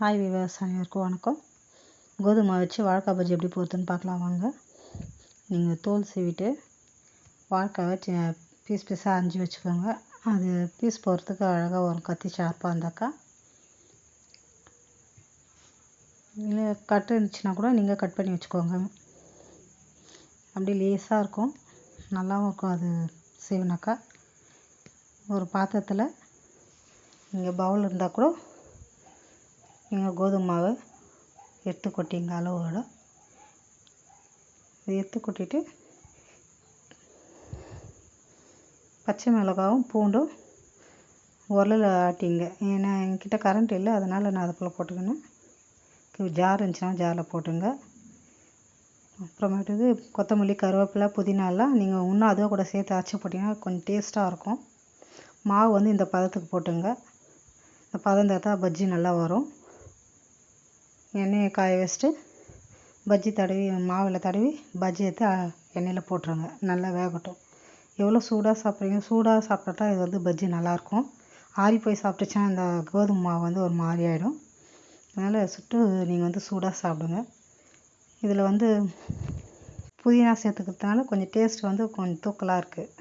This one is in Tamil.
ஹாய் விவர்ஸ், அனைவருக்கும் வணக்கம். கோதுமை வச்சு வாழைக்காய் பஜ்ஜி எப்படி போகுதுன்னு பார்க்கலாம் வாங்க. நீங்கள் தோல் சீவிட்டு வாழைக்காவை பீஸ் பீஸாக அரிஞ்சு வச்சுக்கோங்க. அது பீஸ் போகிறதுக்கு அழகாக ஒரு கத்தி ஷார்ப்பாக இருந்தாக்கா, இல்லை கட்டு இருந்துச்சுன்னா கூட நீங்கள் கட் பண்ணி வச்சுக்கோங்க. அப்படி லேஸாக இருக்கும், நல்லாவும் இருக்கும். அது சீவினாக்கா ஒரு பாத்திரத்தில் நீங்கள் பவுல் இருந்தால் கூட நீங்கள் கோதுமை மாவை எடுத்து கொட்டிங்க. அளவோட எடுத்து கொட்டிட்டு பச்சை மிளகாவும் பூண்டும் உரலில் ஆட்டிங்க. ஏன்னா என்கிட்ட கரண்ட் இல்லை, அதனால் நான் அதுக்குள்ளே போட்டுக்கினேன். ஜார் இருந்துச்சுன்னா ஜாரில் போட்டுங்க. அப்புறமேட்டுக்கு கொத்தமல்லி, கருவேப்பிலை, புதினாலாம் நீங்கள் இன்னும் அதே கூட சேர்த்து அரைச்சி போட்டிங்கன்னா கொஞ்சம் டேஸ்ட்டாக இருக்கும். மாவு வந்து இந்த பதத்துக்கு போட்டுங்க. இந்த பதம் தான் பஜ்ஜி நல்லா வரும். எண்ணெயை காய வச்சுட்டு பஜ்ஜி தடவி மாவில் தடவி பஜ்ஜி எடுத்து எண்ணெயில் போட்டுருங்க. நல்லா வேகட்டும். எவ்வளோ சூடாக சாப்பிட்றீங்க, சூடாக சாப்பிட்டா இது வந்து பஜ்ஜி நல்லாயிருக்கும். ஆறி போய் சாப்பிட்டுச்சுன்னா இந்த கோதுமை மாவு வந்து ஒரு மாதிரி ஆகிடும். அதனால் சுட்டு நீங்கள் வந்து சூடாக சாப்பிடுங்க. இதில் வந்து புதினா சேர்த்துக்கிறதுனால கொஞ்சம் டேஸ்ட் வந்து கொஞ்சம் தூக்கலாக இருக்குது.